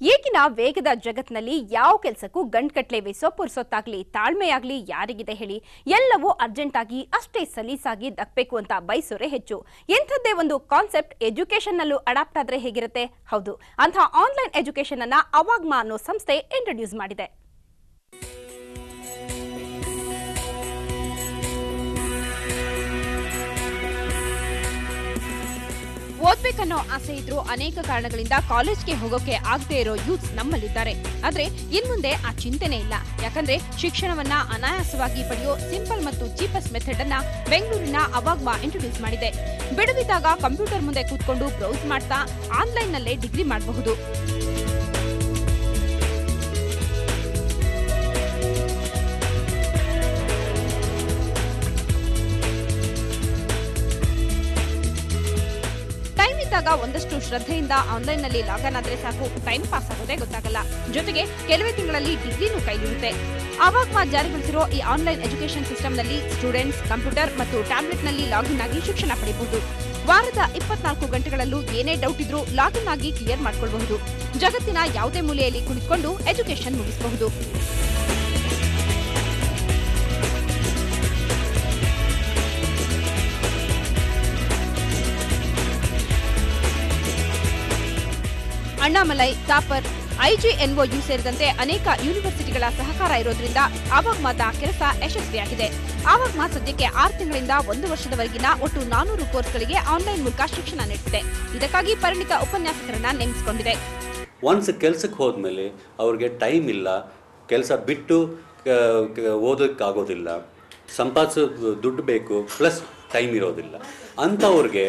ಈಗಿನ ವೇಗದ ಜಗತ್ತಿನಲ್ಲಿ ಯಾವ ಕೆಲಸಕ್ಕೂ ಗಂಟುಗಟ್ಟಲೆ ಪುರ್ಸೊತ್ತಾಗ್ಲಿ ತಾಳ್ಮೆಯಾಗ್ಲಿ ಯಾರಿಗಿದೆ ಹೇಳಿ ಎಲ್ಲವೂ ಅರ್ಜೆಂಟ್ ಆಗಿ ಅಷ್ಟೇ ಸಲೀಸಾಗಿ ದಕ್ಕಬೇಕು ಅಂತ ಬಯಸೋರೆ ಹೆಚ್ಚು. ಇಂಥದ್ದೇ ಒಂದು ಕಾನ್ಸೆಪ್ಟ್ ಎಜುಕೇಶನ್ ನಲ್ಲೂ ಅಡಾಪ್ಟ್ ಆದ್ರೆ ಹೇಗಿರುತ್ತೆ? ಹೌದು, ಅಂತ ಆನ್ಲೈನ್ ಎಜುಕೇಶನ್ ಅನ್ನ ಅವಾಗ್ಮ ಅನ್ನೋ ಸಂಸ್ಥೆ ಇಂಟ್ರೊಡ್ಯೂಸ್ ಮಾಡಿದೆ. ಓದ್ಬೇಕನ್ನೋ ಆಸೆ ಇದ್ರೂ ಅನೇಕ ಕಾರಣಗಳಿಂದ ಕಾಲೇಜ್ಗೆ ಹೋಗೋಕೆ ಆಗದೆ ಇರೋ ಯೂತ್ಸ್ ನಮ್ಮಲ್ಲಿದ್ದಾರೆ. ಆದ್ರೆ ಇನ್ಮುಂದೆ ಆ ಚಿಂತೆನೇ ಇಲ್ಲ. ಯಾಕಂದ್ರೆ ಶಿಕ್ಷಣವನ್ನ ಅನಾಯಾಸವಾಗಿ ಪಡೆಯೋ ಸಿಂಪಲ್ ಮತ್ತು ಚೀಪೆಸ್ಟ್ ಮೆಥಡ್ ಅನ್ನ ಬೆಂಗಳೂರಿನ ಅವಾಗ್ಮ ಇಂಟ್ರೊಡ್ಯೂಸ್ ಮಾಡಿದೆ. ಬಿಡುವಿದ್ದಾಗ ಕಂಪ್ಯೂಟರ್ ಮುಂದೆ ಕೂತ್ಕೊಂಡು ಬ್ರೌಸ್ ಮಾಡ್ತಾ ಆನ್ಲೈನ್ ನಲ್ಲೇ ಡಿಗ್ರಿ ಮಾಡಬಹುದು. ಒಂದಷ್ಟು ಶ್ರದ್ಧೆಯಿಂದ ಆನ್ಲೈನ್ ನಲ್ಲಿ ಲಾಗನ್ ಆದ್ರೆ ಸಾಕು, ಟೈಮ್ ಪಾಸ್ ಆಗೋದೇ ಗೊತ್ತಾಗಲ್ಲ. ಜೊತೆಗೆ ಕೆಲವೇ ತಿಂಗಳಲ್ಲಿ ಡಿಗ್ರಿನೂ ಕೈಲಿರುತ್ತೆ. ಅವಾಗ್ಮ ಜಾರಿಗೊಳಿಸಿರೋ ಈ ಆನ್ಲೈನ್ ಎಜುಕೇಶನ್ ಸಿಸ್ಟಮ್ ನಲ್ಲಿ ಸ್ಟೂಡೆಂಟ್ಸ್ ಕಂಪ್ಯೂಟರ್ ಮತ್ತು ಟ್ಯಾಬ್ಲೆಟ್ ನಲ್ಲಿ ಲಾಗಿನ್ ಆಗಿ ಶಿಕ್ಷಣ ಪಡೆಯಬಹುದು. ವಾರದ 24 ಗಂಟೆಗಳಲ್ಲೂ ಏನೇ ಡೌಟ್ ಇದ್ರೂ ಲಾಗಿನ್ ಆಗಿ ಕ್ಲಿಯರ್ ಮಾಡಿಕೊಳ್ಳಬಹುದು. ಜಗತ್ತಿನ ಯಾವುದೇ ಮೂಲೆಯಲ್ಲಿ ಕುಳಿತುಕೊಂಡು ಎಜುಕೇಶನ್ ಮುಗಿಸಬಹುದು. ಅಣ್ಣಾಮಲೈ, ತಾಪರ್, IGNOU ಸೇರಿದಂತೆ ಅನೇಕ ಯೂನಿವರ್ಸಿಟಿಗಳ ಸಹಕಾರ ಇರೋದ್ರಿಂದ ಅವಾಗ್ಮದ ಕೆಲಸ ಯಶಸ್ವಿಯಾಗಿದೆ. ಅವಾಗ್ಮ ಸದ್ಯಕ್ಕೆ 6 ತಿಂಗಳಿಂದ 1 ವರ್ಷದವರೆಗಿನ ಒಟ್ಟು 400 ಕೋರ್ಸ್ಗಳಿಗೆ ಆನ್ಲೈನ್ ಮೂಲಕ ಶಿಕ್ಷಣ ನೀಡುತ್ತೆ. ಇದಕ್ಕಾಗಿ ಪರಿಣಿತ ಉಪನ್ಯಾಸಕರನ್ನ ನೇಮಿಸಿಕೊಂಡಿದೆ. ಒನ್ಸ್ ಕೆಲಸಕ್ಕೆ ಹೋದ್ಮೇಲೆ ಅವ್ರಿಗೆ ಟೈಮ್ ಇಲ್ಲ, ಕೆಲಸ ಬಿಟ್ಟು ಓದೋಕ್ಕಾಗೋದಿಲ್ಲ, ಸಂಪಾದಿಸೋ ದುಡ್ಡು ಬೇಕು, ಪ್ಲಸ್ ಟೈಮ್ ಇರೋದಿಲ್ಲ. ಅಂಥವ್ರಿಗೆ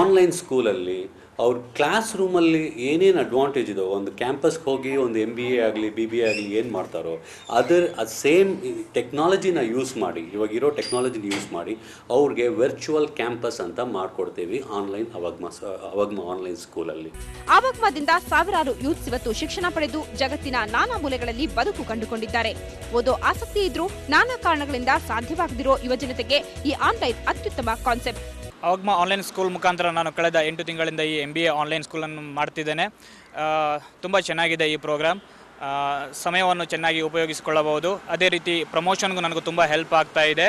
ಆನ್ಲೈನ್ ಸ್ಕೂಲಲ್ಲಿ ಅವ್ರ ಕ್ಲಾಸ್ ರೂಮಲ್ಲಿ ಏನೇನು ಅಡ್ವಾಂಟೇಜ್ ಇದೋ, ಒಂದು ಕ್ಯಾಂಪಸ್ಗೆ ಹೋಗಿ ಒಂದು MBA ಆಗಲಿ BBA ಆಗಲಿ ಏನು ಮಾಡ್ತಾರೋ ಅದು ಸೇಮ್ ಟೆಕ್ನಾಲಜಿನ ಯೂಸ್ ಮಾಡಿ, ಇವಾಗಿರೋ ಟೆಕ್ನಾಲಜಿನ ಯೂಸ್ ಮಾಡಿ ಅವ್ರಿಗೆ ವರ್ಚುವಲ್ ಕ್ಯಾಂಪಸ್ ಅಂತ ಮಾಡಿಕೊಡ್ತೀವಿ ಆನ್ಲೈನ್ ಅವಾಗ್ಮ ಆನ್ಲೈನ್ ಸ್ಕೂಲಲ್ಲಿ. ಅವಾಗ್ಮದಿಂದ ಸಾವಿರಾರು ಯೂತ್ಸ್ ಇವತ್ತು ಶಿಕ್ಷಣ ಪಡೆದು ಜಗತ್ತಿನ ನಾನಾ ಮೂಲೆಗಳಲ್ಲಿ ಬದುಕು ಕಂಡುಕೊಂಡಿದ್ದಾರೆ. ಓದೋ ಆಸಕ್ತಿ ಇದ್ರೂ ನಾನಾ ಕಾರಣಗಳಿಂದ ಸಾಧ್ಯವಾಗದಿರೋ ಯುವಜನತೆಗೆ ಈ ಆನ್ಲೈನ್ ಅತ್ಯುತ್ತಮ ಕಾನ್ಸೆಪ್ಟ್. ಅವಾಗ್ಮ ಆನ್ಲೈನ್ ಸ್ಕೂಲ್ ಮುಖಾಂತರ ನಾನು ಕಳೆದ 8 ತಿಂಗಳಿಂದ ಈ MBA ಆನ್ಲೈನ್ ಸ್ಕೂಲನ್ನು ಮಾಡ್ತಿದ್ದೇನೆ. ತುಂಬ ಚೆನ್ನಾಗಿದೆ ಈ ಪ್ರೋಗ್ರಾಮ್. ಸಮಯವನ್ನು ಚೆನ್ನಾಗಿ ಉಪಯೋಗಿಸಿಕೊಳ್ಳಬಹುದು. ಅದೇ ರೀತಿ ಪ್ರಮೋಷನ್ಗೂ ನನಗೂ ತುಂಬ ಹೆಲ್ಪ್ ಆಗ್ತಾ ಇದೆ.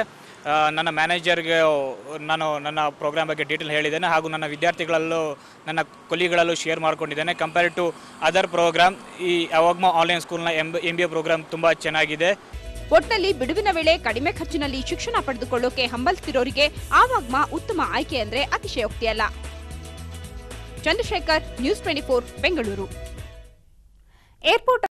ನನ್ನ ಮ್ಯಾನೇಜರ್ಗೆ ನಾನು ನನ್ನ ಪ್ರೋಗ್ರಾಮ್ ಬಗ್ಗೆ ಡೀಟೇಲ್ ಹೇಳಿದ್ದೇನೆ ಹಾಗೂ ನನ್ನ ವಿದ್ಯಾರ್ಥಿಗಳಲ್ಲೂ ನನ್ನ ಕೊಲಿಗಳಲ್ಲೂ ಶೇರ್ ಮಾಡ್ಕೊಂಡಿದ್ದೇನೆ. ಕಂಪೇರ್ ಟು ಅದರ್ ಪ್ರೋಗ್ರಾಮ್ ಈ ಅವಾಗ್ಮ ಆನ್ಲೈನ್ ಸ್ಕೂಲ್ನ MBA ಪ್ರೋಗ್ರಾಮ್ ತುಂಬ ಚೆನ್ನಾಗಿದೆ. ಒಟ್ನಲ್ಲಿ ಬಿಡುವಿನ ವೇಳೆ ಕಡಿಮೆ ಖರ್ಚಿನಲ್ಲಿ ಶಿಕ್ಷಣ ಪಡೆದುಕೊಳ್ಳೋಕೆ ಹಂಬಲಿಸುತ್ತಿರೋರಿಗೆ ಅವಾಗ್ಮ ಉತ್ತಮ ಆಯ್ಕೆ ಅಂದ್ರೆ ಅತಿಶಯೋಕ್ತಿಯಲ್ಲ. ಚಂದ್ರಶೇಖರ್, ನ್ಯೂಸ್ 24, ಬೆಂಗಳೂರು. ಏರ್ಪೋರ್ಟ್